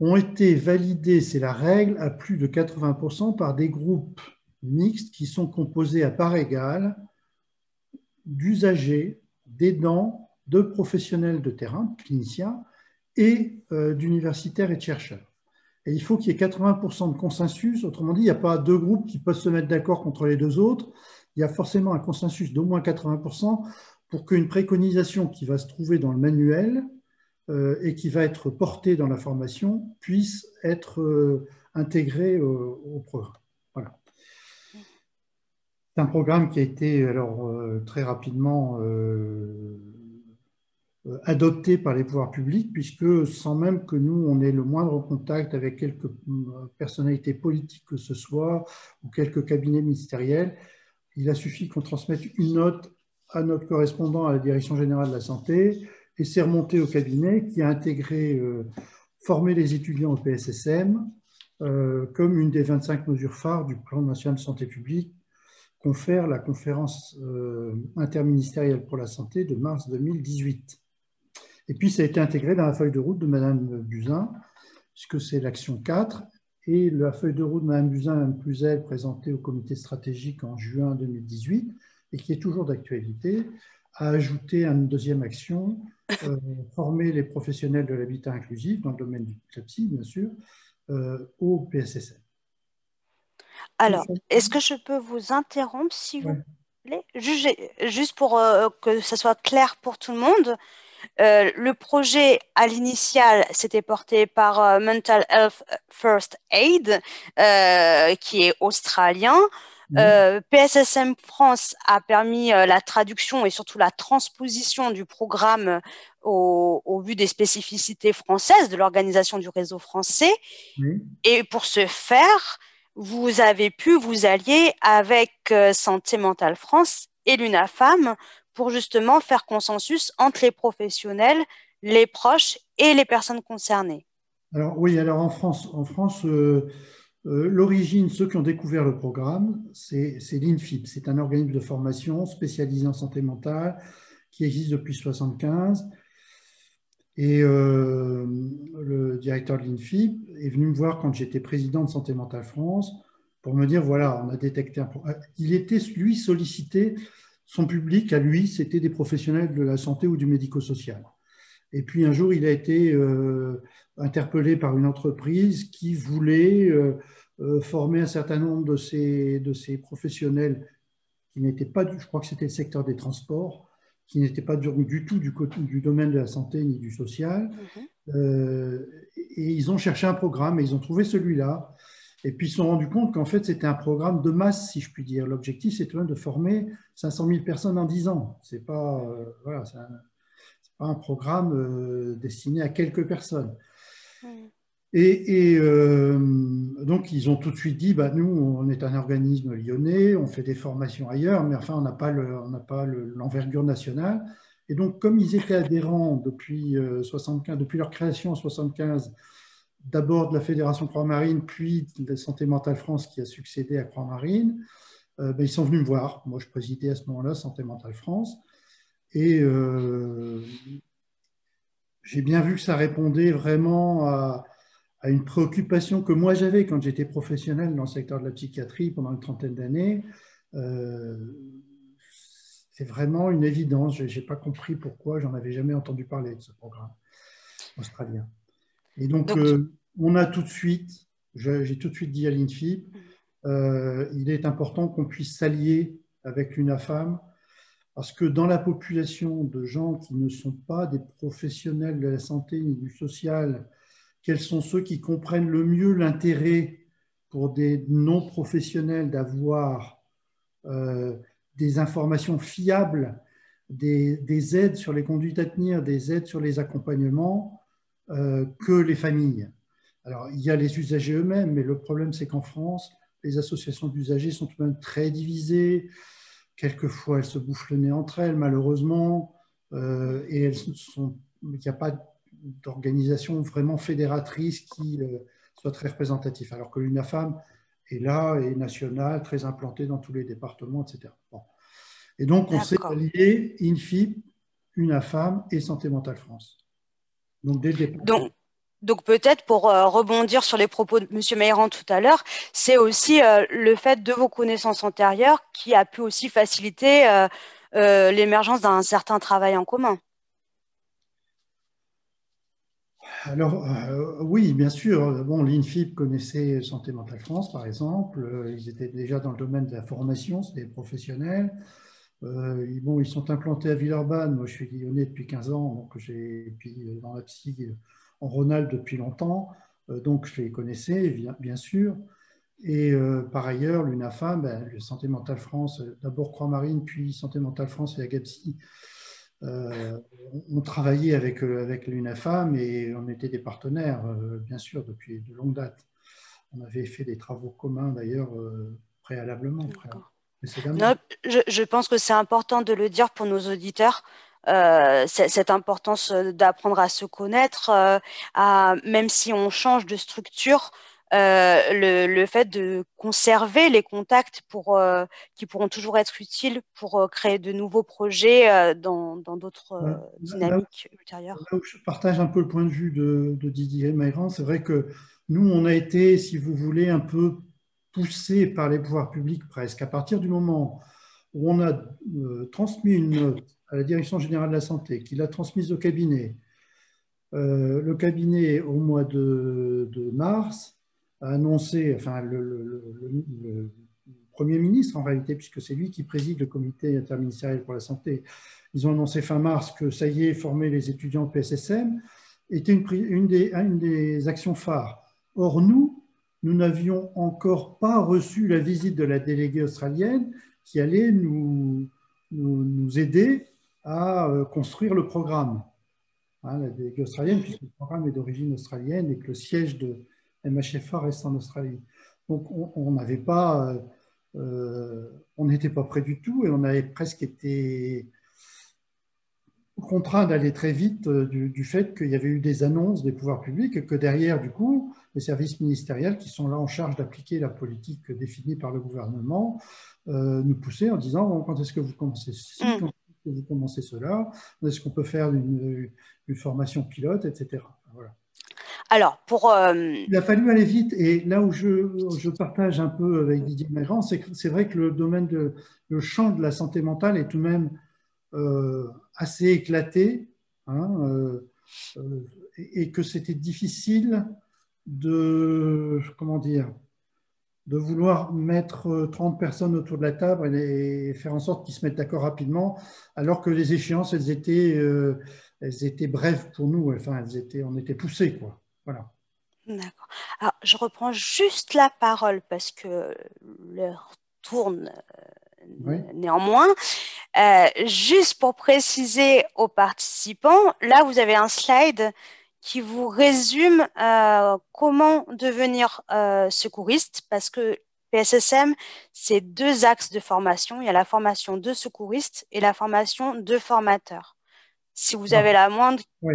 ont été validées, c'est la règle, à plus de 80% par des groupes mixtes qui sont composés à part égale d'usagers, d'aidants, de professionnels de terrain, cliniciens, et d'universitaires et de chercheurs. Et il faut qu'il y ait 80% de consensus, autrement dit, il n'y a pas deux groupes qui peuvent se mettre d'accord contre les deux autres, il y a forcément un consensus d'au moins 80% pour qu'une préconisation qui va se trouver dans le manuel et qui va être portée dans la formation puisse être intégrée au programme. Voilà. C'est un programme qui a été alors, très rapidement adopté par les pouvoirs publics, puisque sans même que nous, on ait le moindre contact avec quelques personnalités politiques que ce soit, ou quelques cabinets ministériels, il a suffi qu'on transmette une note à notre correspondant à la Direction générale de la santé, et c'est remonté au cabinet qui a intégré, formé les étudiants au PSSM, comme une des 25 mesures phares du plan national de santé publique, confère la conférence interministérielle pour la santé de mars 2018. Et puis, ça a été intégré dans la feuille de route de Mme Buzyn, puisque c'est l'action 4, et la feuille de route de Mme Buzyn, même plus elle, présentée au comité stratégique en juin 2018, et qui est toujours d'actualité, a ajouté une deuxième action, former les professionnels de l'habitat inclusif, dans le domaine du CLAPSI, bien sûr, au PSSM. Alors, est-ce que je peux vous interrompre, si vous plaît, juste pour que ça soit clair pour tout le monde. Le projet, à l'initial, c'était porté par Mental Health First Aid, qui est australien. PSSM France a permis la traduction et surtout la transposition du programme au vu des spécificités françaises de l'organisation du réseau français. Et pour ce faire, vous avez pu vous allier avec Santé Mentale France et l'UNAFAM pour justement faire consensus entre les professionnels, les proches et les personnes concernées. Alors oui, alors en France, l'origine, ceux qui ont découvert le programme, c'est l'INFIP. C'est un organisme de formation spécialisé en santé mentale qui existe depuis 1975. Et le directeur de l'INFIP est venu me voir quand j'étais président de Santé Mentale France pour me dire, voilà, on a détecté un problème. Il était, lui, sollicité, son public, à lui, c'était des professionnels de la santé ou du médico-social. Et puis un jour, il a été interpellé par une entreprise qui voulait former un certain nombre de ces professionnels qui n'étaient pas, je crois que c'était le secteur des transports, qui n'étaient pas du tout du domaine de la santé ni du social. Et ils ont cherché un programme et ils ont trouvé celui-là. Et puis ils se sont rendus compte qu'en fait, c'était un programme de masse, si je puis dire. L'objectif, c'était de former 500 000 personnes en 10 ans. Ce n'est pas, voilà, c'est pas un programme destiné à quelques personnes. Et donc, ils ont tout de suite dit, bah, nous, on est un organisme lyonnais, on fait des formations ailleurs, mais enfin, on n'a pas l'envergure nationale. Et donc, comme ils étaient adhérents depuis 75, depuis leur création en 1975, d'abord de la Fédération Croix-Marine, puis de Santé Mentale France qui a succédé à Croix-Marine, ben, ils sont venus me voir. Moi, je présidais à ce moment-là Santé Mentale France. Et j'ai bien vu que ça répondait vraiment à une préoccupation que moi j'avais quand j'étais professionnel dans le secteur de la psychiatrie pendant une trentaine d'années. C'est vraiment une évidence. Je n'ai pas compris pourquoi, j'en avais jamais entendu parler de ce programme australien. Et donc on a tout de suite, j'ai tout de suite dit à l'INFIP, il est important qu'on puisse s'allier avec l'UNAFAM, parce que dans la population de gens qui ne sont pas des professionnels de la santé ni du social, quels sont ceux qui comprennent le mieux l'intérêt pour des non-professionnels d'avoir des informations fiables, des aides sur les conduites à tenir, des aides sur les accompagnements que les familles. Alors, il y a les usagers eux-mêmes, mais le problème, c'est qu'en France, les associations d'usagers sont tout de même très divisées. Quelquefois, elles se bouffent le nez entre elles, malheureusement, et il n'y a pas d'organisation vraiment fédératrice qui soit très représentative, alors que l'UNAFAM est là, est nationale, très implantée dans tous les départements, etc. Bon. Et donc, on s'est allié, INFIP, UNAFAM et Santé Mentale France. Donc, dès le départ. Donc peut-être pour rebondir sur les propos de M. Meyrand tout à l'heure, c'est aussi le fait de vos connaissances antérieures qui a pu aussi faciliter l'émergence d'un certain travail en commun. Alors, oui, bien sûr. Bon, l'INFIP connaissait Santé Mentale France, par exemple. Ils étaient déjà dans le domaine de la formation, c'est des professionnels. Bon, ils sont implantés à Villeurbanne. Moi, je suis lyonnais depuis 15 ans, donc puis dans la psy en Rhône-Alpes depuis longtemps. Donc, je les connaissais, bien sûr. Et par ailleurs, l'UNAFAM, le Santé Mentale France, d'abord Croix-Marine, puis Santé Mentale France et Agapsy, on travaillait avec l'UNAFAM et on était des partenaires, bien sûr, depuis de longue date. On avait fait des travaux communs, d'ailleurs, préalablement. Non, je pense que c'est important de le dire pour nos auditeurs, cette importance d'apprendre à se connaître, même si on change de structure, le fait de conserver les contacts qui pourront toujours être utiles pour créer de nouveaux projets dans d'autres dynamiques ultérieures. Là où je partage un peu le point de vue de Didier Meyrand, c'est vrai que nous, on a été, si vous voulez, un peu poussé par les pouvoirs publics presque. À partir du moment où on a transmis une note à la Direction générale de la santé, qui l'a transmise au cabinet, le cabinet, au mois de mars, a annoncé, enfin le Premier ministre en réalité, puisque c'est lui qui préside le comité interministériel pour la santé, ils ont annoncé fin mars que ça y est, former les étudiants de PSSM était une des actions phares. Or, nous n'avions encore pas reçu la visite de la déléguée australienne qui allait nous aider à construire le programme. Hein, la déléguée australienne, puisque le programme est d'origine australienne et que le siège de MHFA reste en Australie. Donc, on n'avait pas, on n'était pas prêt du tout et on avait presque été contraint d'aller très vite du fait qu'il y avait eu des annonces des pouvoirs publics et que derrière, du coup, les services ministériels qui sont là en charge d'appliquer la politique définie par le gouvernement nous poussaient en disant quand est-ce que vous commencez ceci, quand est-ce que vous commencez cela, est-ce qu'on peut faire une formation pilote, etc. Voilà. Alors, il a fallu aller vite et là où je partage un peu avec Didier Meyrand, c'est vrai que le champ de la santé mentale est tout de même assez éclaté, hein, et que c'était difficile de vouloir mettre 30 personnes autour de la table et faire en sorte qu'ils se mettent d'accord rapidement, alors que les échéances, elles étaient brèves pour nous, enfin, on était poussés, quoi. Voilà. D'accord. Alors, je reprends juste la parole parce que l'heure tourne néanmoins. Juste pour préciser aux participants, là, vous avez un slide qui vous résume comment devenir secouriste, parce que PSSM, c'est 2 axes de formation. Il y a la formation de secouriste et la formation de formateur. Si vous avez la moindre... Oui.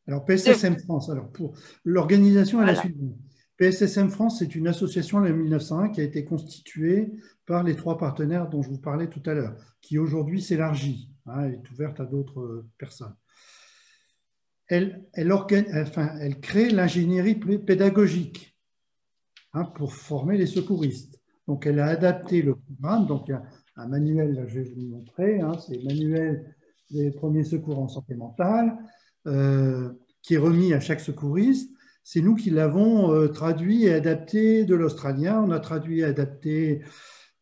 Alors, PSSM France, alors pour l'organisation est la suivante. PSSM France, c'est une association en 1901 qui a été constituée par les 3 partenaires dont je vous parlais tout à l'heure, qui aujourd'hui s'élargit, hein, elle est ouverte à d'autres personnes. Elle crée l'ingénierie pédagogique, hein, pour former les secouristes. Donc, elle a adapté le programme. Donc, il y a un manuel, là, je vais vous le montrer, hein, c'est le manuel des premiers secours en santé mentale, qui est remis à chaque secouriste. C'est nous qui l'avons traduit et adapté de l'australien. On a traduit et adapté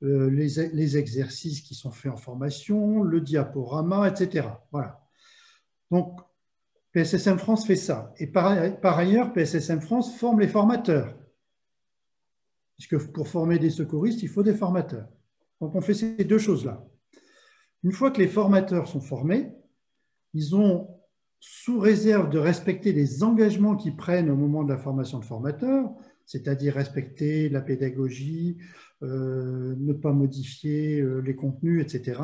les exercices qui sont faits en formation, le diaporama, etc. Voilà. Donc, PSSM France fait ça. Et par ailleurs, PSSM France forme les formateurs. puisque pour former des secouristes, il faut des formateurs. Donc, on fait ces deux choses-là. Une fois que les formateurs sont formés, ils ont, sous réserve de respecter les engagements qu'ils prennent au moment de la formation de formateur, c'est-à-dire respecter la pédagogie, ne pas modifier les contenus, etc.,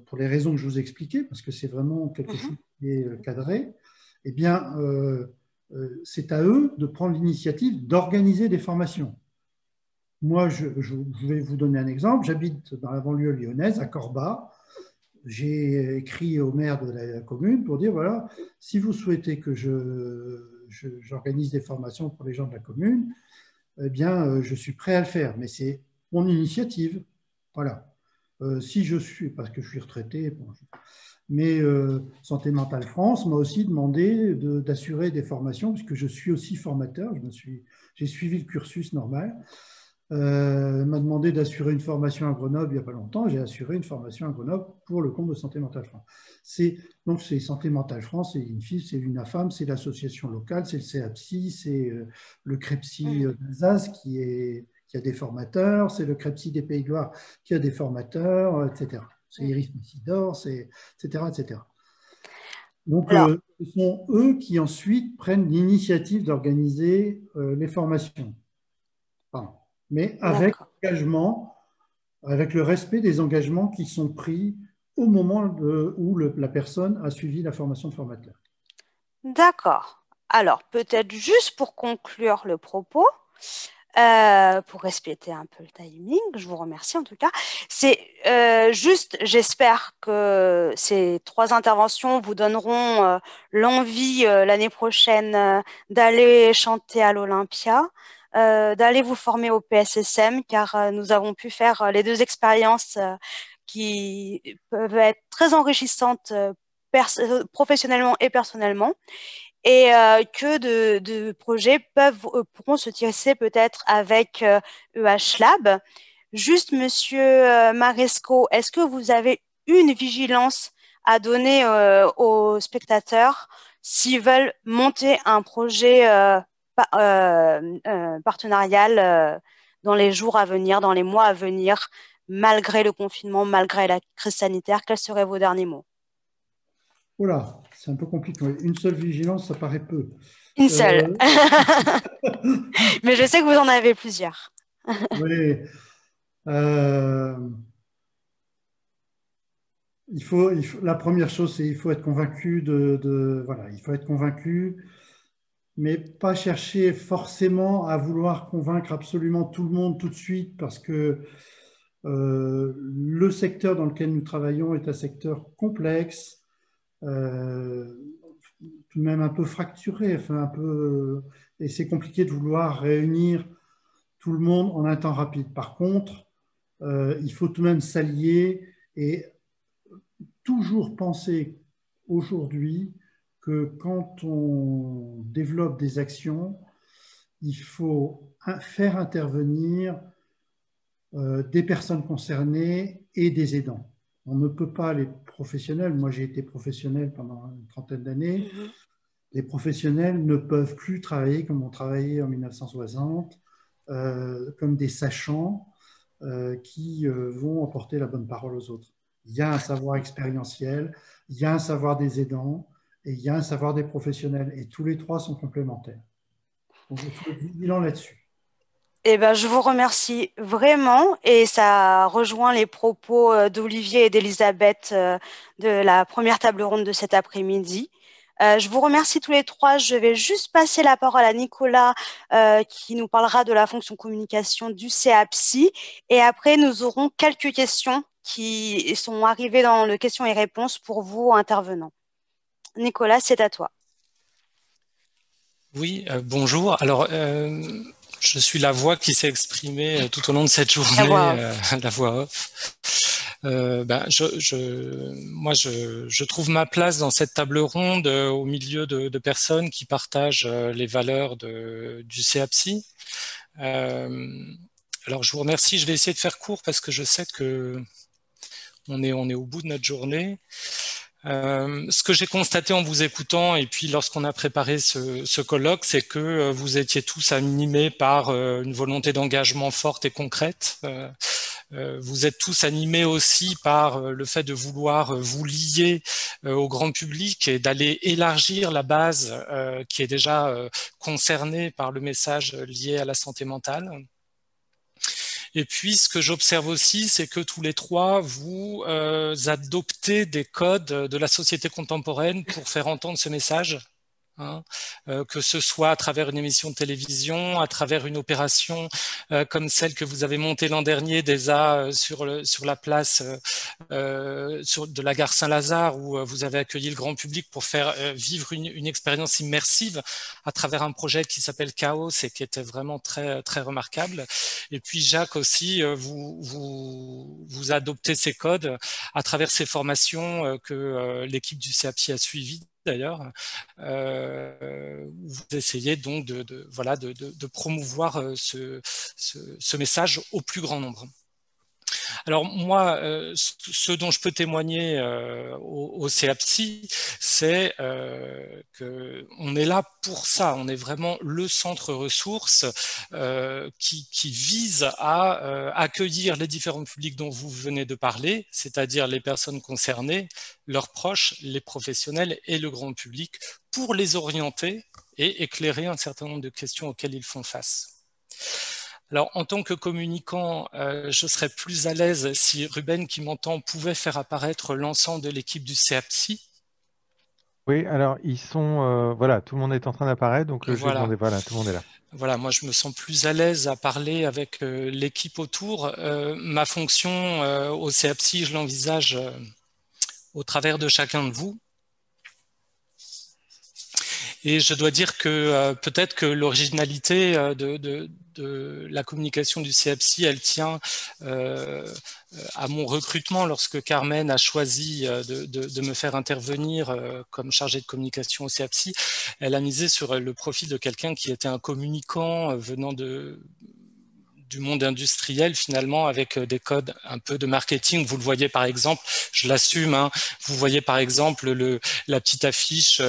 pour les raisons que je vous expliquais, parce que c'est vraiment quelque chose qui est cadré, eh bien, c'est à eux de prendre l'initiative d'organiser des formations. Moi, je vais vous donner un exemple. J'habite dans la banlieue lyonnaise, à Corba. J'ai écrit au maire de la commune pour dire, voilà, si vous souhaitez que j'organise des formations pour les gens de la commune, eh bien, je suis prêt à le faire, mais c'est mon initiative. Voilà. Si je suis, parce que je suis retraité, bon, mais Santé Mentale France m'a aussi demandé d'assurer des formations, puisque je suis aussi formateur, j'ai suivi le cursus normal. M'a demandé d'assurer une formation à Grenoble il n'y a pas longtemps. J'ai assuré une formation à Grenoble pour le compte de Santé Mentale France. Donc, c'est Santé Mentale France, c'est l'INFIF, c'est l'UNAFAM, c'est l'association locale, c'est le CEAPSI, c'est le CREPSI d'Alsace qui a des formateurs, c'est le CREPSI des Pays de Loire qui a des formateurs, etc. C'est Iris Messidor, etc., etc. Donc, ce sont eux qui ensuite prennent l'initiative d'organiser les formations. Pardon. Mais avec engagement, avec le respect des engagements qui sont pris au moment où la personne a suivi la formation de formateur. D'accord. Alors, peut-être juste pour conclure le propos, pour respecter un peu le timing, je vous remercie en tout cas. C'est juste, j'espère que ces 3 interventions vous donneront l'envie l'année prochaine d'aller chanter à l'Olympia, d'aller vous former au PSSM, car nous avons pu faire les 2 expériences qui peuvent être très enrichissantes professionnellement et personnellement, et que de projets pourront se tisser peut-être avec EH Lab. Juste, Monsieur Maresco, est-ce que vous avez une vigilance à donner aux spectateurs s'ils veulent monter un projet partenarial dans les jours à venir, dans les mois à venir, malgré le confinement, malgré la crise sanitaire? Quels seraient vos derniers mots? Oula, c'est un peu compliqué. Une seule vigilance, ça paraît peu. Une seule. Mais je sais que vous en avez plusieurs. Oui. La première chose, c'est qu'il faut être convaincu voilà, il faut être convaincu, mais pas chercher forcément à vouloir convaincre absolument tout le monde tout de suite, parce que le secteur dans lequel nous travaillons est un secteur complexe, tout de même un peu fracturé, enfin et c'est compliqué de vouloir réunir tout le monde en un temps rapide. Par contre, il faut tout de même s'allier et toujours penser aujourd'hui que quand on développe des actions, il faut faire intervenir des personnes concernées et des aidants. On ne peut pas, les professionnels, moi j'ai été professionnel pendant une trentaine d'années, les professionnels ne peuvent plus travailler comme on travaillait en 1960, comme des sachants qui vont apporter la bonne parole aux autres. Il y a un savoir expérientiel, il y a un savoir des aidants et il y a un savoir des professionnels. Et tous les 3 sont complémentaires. Donc, il faut être vigilant là-dessus. Eh ben, je vous remercie vraiment, et ça rejoint les propos d'Olivier et d'Elisabeth de la première table ronde de cet après-midi. Je vous remercie tous les 3. Je vais juste passer la parole à Nicolas qui nous parlera de la fonction communication du CEAPSI, et après nous aurons quelques questions qui sont arrivées dans le questions et réponses pour vous intervenants. Nicolas, c'est à toi. Oui, bonjour. Alors, je suis la voix qui s'est exprimée tout au long de cette journée, la voix off. Moi, je trouve ma place dans cette table ronde au milieu de personnes qui partagent les valeurs du CEAPSI. Alors, je vous remercie. Je vais essayer de faire court parce que je sais que on est au bout de notre journée. Ce que j'ai constaté en vous écoutant et puis lorsqu'on a préparé ce colloque, c'est que vous étiez tous animés par une volonté d'engagement forte et concrète. Vous êtes tous animés aussi par le fait de vouloir vous lier au grand public et d'aller élargir la base qui est déjà concernée par le message lié à la santé mentale. Et puis, ce que j'observe aussi, c'est que tous les trois, vous adoptez des codes de la société contemporaine pour faire entendre ce message. Hein, que ce soit à travers une émission de télévision, à travers une opération comme celle que vous avez montée l'an dernier, déjà sur la place de la gare Saint-Lazare, où vous avez accueilli le grand public pour faire vivre une expérience immersive à travers un projet qui s'appelle Chaos et qui était vraiment très, très remarquable. Et puis Jacques aussi, vous adoptez ces codes à travers ces formations que l'équipe du CAPSI a suivies d'ailleurs, vous essayez donc de promouvoir ce message au plus grand nombre. Alors moi, ce dont je peux témoigner au CAPSI, c'est qu'on est là pour ça. On est vraiment le centre ressources qui vise à accueillir les différents publics dont vous venez de parler, c'est-à-dire les personnes concernées, leurs proches, les professionnels et le grand public, pour les orienter et éclairer un certain nombre de questions auxquelles ils font face. Alors, en tant que communicant, je serais plus à l'aise si Ruben, qui m'entend, pouvait faire apparaître l'ensemble de l'équipe du CAPSI. Oui, alors ils sont, voilà, tout le monde est en train d'apparaître, donc je vais Voilà. demander, voilà, tout le monde est là. Voilà, moi je me sens plus à l'aise à parler avec l'équipe autour. Ma fonction au CAPSI, je l'envisage au travers de chacun de vous. Et je dois dire que peut-être que l'originalité de la communication du CAPSI, elle tient à mon recrutement lorsque Carmen a choisi de me faire intervenir comme chargé de communication au CAPSI. Elle a misé sur le profil de quelqu'un qui était un communicant venant du monde industriel finalement, avec des codes un peu de marketing. Vous le voyez par exemple, je l'assume, hein, vous voyez par exemple la petite affiche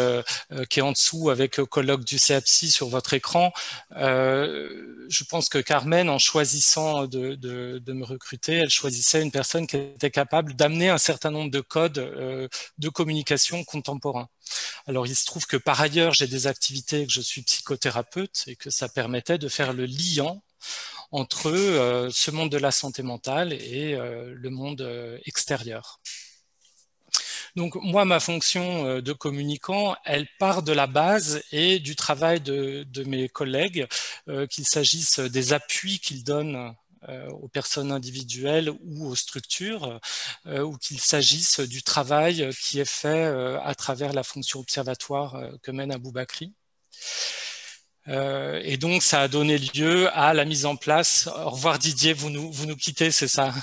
qui est en dessous avec colloque du CAPSI sur votre écran. Je pense que Carmen, en choisissant de me recruter, elle choisissait une personne qui était capable d'amener un certain nombre de codes de communication contemporains. Alors il se trouve que par ailleurs j'ai des activités, que je suis psychothérapeute et que ça permettait de faire le liant entre ce monde de la santé mentale et le monde extérieur. Donc moi, ma fonction de communicant, elle part de la base et du travail de mes collègues, qu'il s'agisse des appuis qu'ils donnent aux personnes individuelles ou aux structures, ou qu'il s'agisse du travail qui est fait à travers la fonction observatoire que mène Aboubakri. Et donc, ça a donné lieu à la mise en place. Au revoir Didier, vous nous quittez, c'est ça?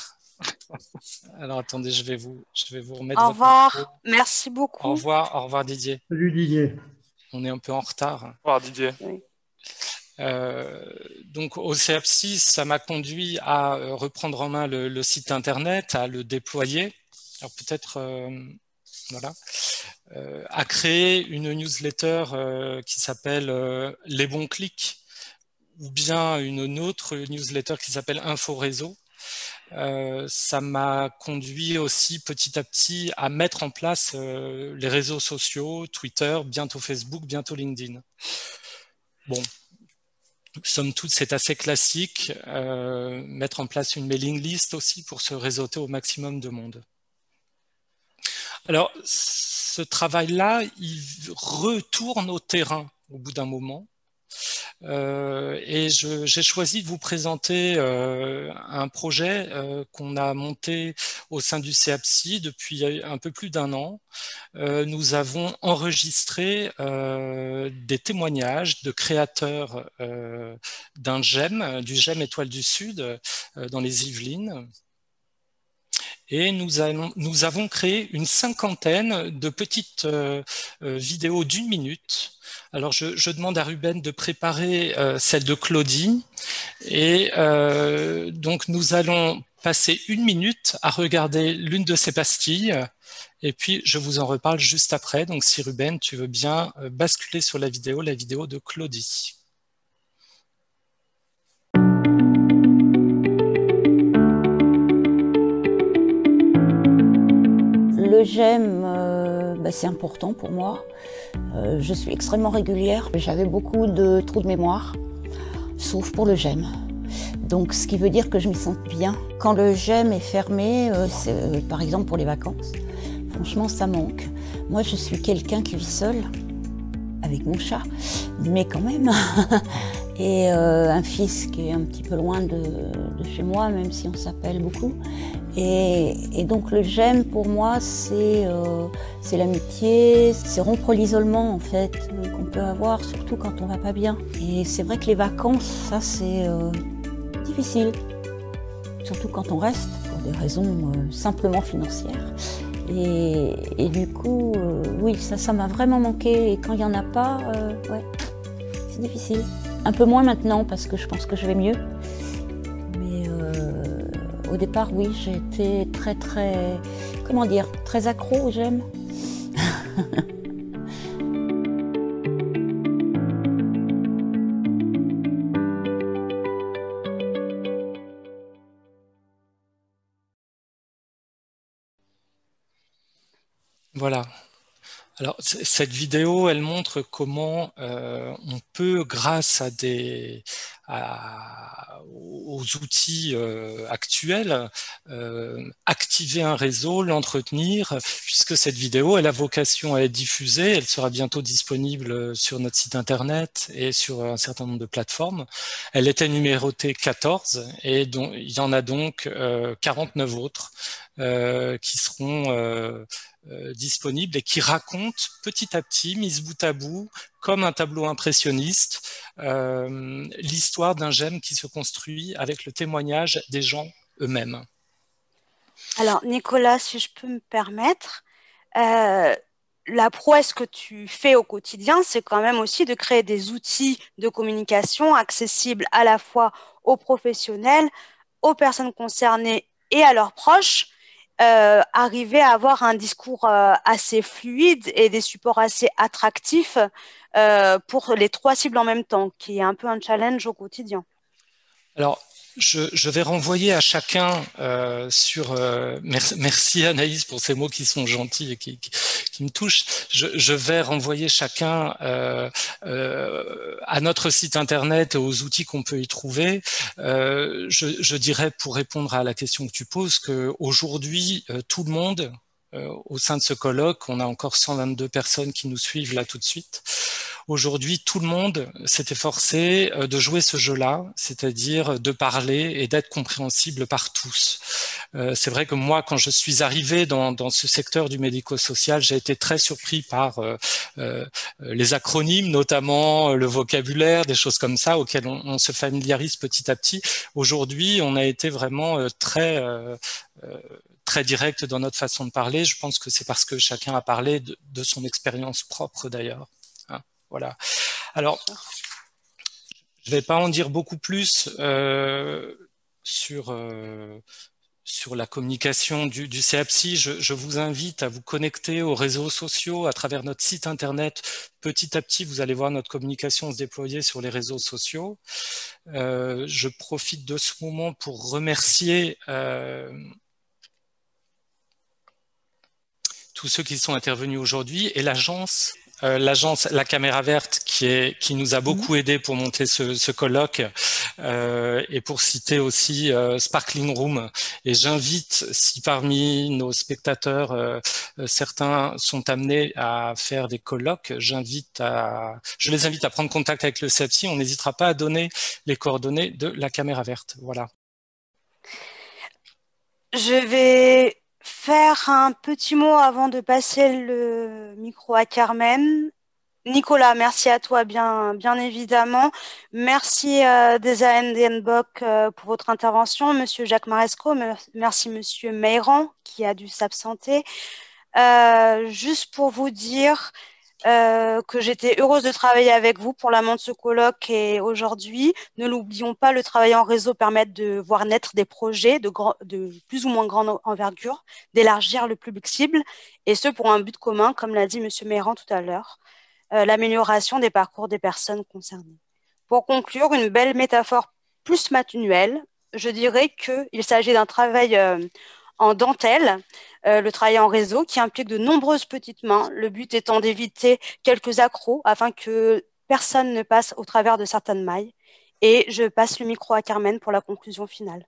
Alors attendez, je vais vous remettre. Au revoir, merci beaucoup. Au revoir Didier. Salut Didier. On est un peu en retard. Au revoir Didier. Oui. Donc au CAPSI, ça m'a conduit à reprendre en main le site internet, à le déployer. Alors peut-être... voilà, a créé une newsletter qui s'appelle Les bons clics, ou bien une autre newsletter qui s'appelle Info Réseau. Ça m'a conduit aussi petit à petit à mettre en place les réseaux sociaux, Twitter, bientôt Facebook, bientôt LinkedIn. Bon, somme toute, c'est assez classique. Mettre en place une mailing list aussi pour se réseauter au maximum de monde. Alors, ce travail-là, il retourne au terrain au bout d'un moment. Et j'ai choisi de vous présenter un projet qu'on a monté au sein du CAPSI depuis un peu plus d'1 an. Nous avons enregistré des témoignages de créateurs d'un GEM, du GEM Étoile du Sud, dans les Yvelines. Et nous avons créé une 50aine de petites vidéos d'1 minute. Alors, je demande à Ruben de préparer celle de Claudie. Et donc, nous allons passer 1 minute à regarder l'une de ces pastilles et puis je vous en reparle juste après. Donc si Ruben, tu veux bien basculer sur la vidéo de Claudie. Le GEM, c'est important pour moi. Je suis extrêmement régulière. J'avais beaucoup de trous de mémoire, sauf pour le GEM. Donc, ce qui veut dire que je m'y sens bien. Quand le GEM est fermé, par exemple pour les vacances, franchement, ça manque. Moi, je suis quelqu'un qui vit seul, avec mon chat, mais quand même. Et un fils qui est un petit peu loin de chez moi, même si on s'appelle beaucoup. Et donc le GEM, pour moi, c'est l'amitié, c'est rompre l'isolement, en fait, qu'on peut avoir, surtout quand on va pas bien. Et c'est vrai que les vacances, ça, c'est difficile, surtout quand on reste, pour des raisons simplement financières. Et du coup, oui, ça m'a vraiment manqué. Et quand il n'y en a pas, ouais, c'est difficile. Un peu moins maintenant, parce que je pense que je vais mieux. Mais au départ, oui, j'ai été très, comment dire, très accro au GEM. Voilà. Alors, cette vidéo, elle montre comment on peut, grâce aux outils actuels, activer un réseau, l'entretenir, puisque cette vidéo, elle a vocation à être diffusée, elle sera bientôt disponible sur notre site internet et sur un certain nombre de plateformes. Elle était numérotée 14 et il y en a donc 49 autres qui seront disponibles et qui racontent petit à petit, mis bout à bout, comme un tableau impressionniste, l'histoire d'un GEM qui se construit avec le témoignage des gens eux-mêmes. Alors, Nicolas, si je peux me permettre, la prouesse que tu fais au quotidien, c'est quand même aussi de créer des outils de communication accessibles à la fois aux professionnels, aux personnes concernées et à leurs proches. Arriver à avoir un discours assez fluide et des supports assez attractifs pour les 3 cibles en même temps, qui est un peu un challenge au quotidien. Alors, je vais renvoyer à chacun merci Anaïs pour ces mots qui sont gentils et qui me touchent. Je vais renvoyer chacun à notre site internet et aux outils qu'on peut y trouver. Je dirais, pour répondre à la question que tu poses, qu'aujourd'hui, tout le monde, au sein de ce colloque, on a encore 122 personnes qui nous suivent là tout de suite. Aujourd'hui, tout le monde s'est efforcé de jouer ce jeu-là, c'est-à-dire de parler et d'être compréhensible par tous. C'est vrai que moi, quand je suis arrivé dans ce secteur du médico-social, j'ai été très surpris par les acronymes, notamment le vocabulaire, des choses comme ça, auxquelles on se familiarise petit à petit. Aujourd'hui, on a été vraiment très direct dans notre façon de parler. Je pense que c'est parce que chacun a parlé de son expérience propre d'ailleurs. Hein, voilà. Alors, je ne vais pas en dire beaucoup plus sur la communication du CEAPSI. Je vous invite à vous connecter aux réseaux sociaux à travers notre site internet. Petit à petit, vous allez voir notre communication se déployer sur les réseaux sociaux. Je profite de ce moment pour remercier tous ceux qui sont intervenus aujourd'hui et l'agence La Caméra Verte qui nous a beaucoup aidé pour monter ce colloque et pour citer aussi Sparkling Room. Et j'invite, si parmi nos spectateurs certains sont amenés à faire des colloques, je les invite à prendre contact avec le CEAPSI. On n'hésitera pas à donner les coordonnées de La Caméra Verte. Voilà. Je vais faire un petit mot avant de passer le micro à Carmen. Nicolas, merci à toi, bien évidemment. Merci des ANDNBOC pour votre intervention. Monsieur Jacques Maresco, merci Monsieur Meyran qui a dû s'absenter. Juste pour vous dire, que j'étais heureuse de travailler avec vous pour l'amont de ce colloque et aujourd'hui. Ne l'oublions pas, le travail en réseau permet de voir naître des projets de plus ou moins grande envergure, d'élargir le public cible, et ce pour un but commun, comme l'a dit M. Méran tout à l'heure, l'amélioration des parcours des personnes concernées. Pour conclure, une belle métaphore plus manuelle, je dirais qu'il s'agit d'un travail en dentelle, le travail en réseau qui implique de nombreuses petites mains, le but étant d'éviter quelques accros afin que personne ne passe au travers de certaines mailles. Et je passe le micro à Carmen pour la conclusion finale.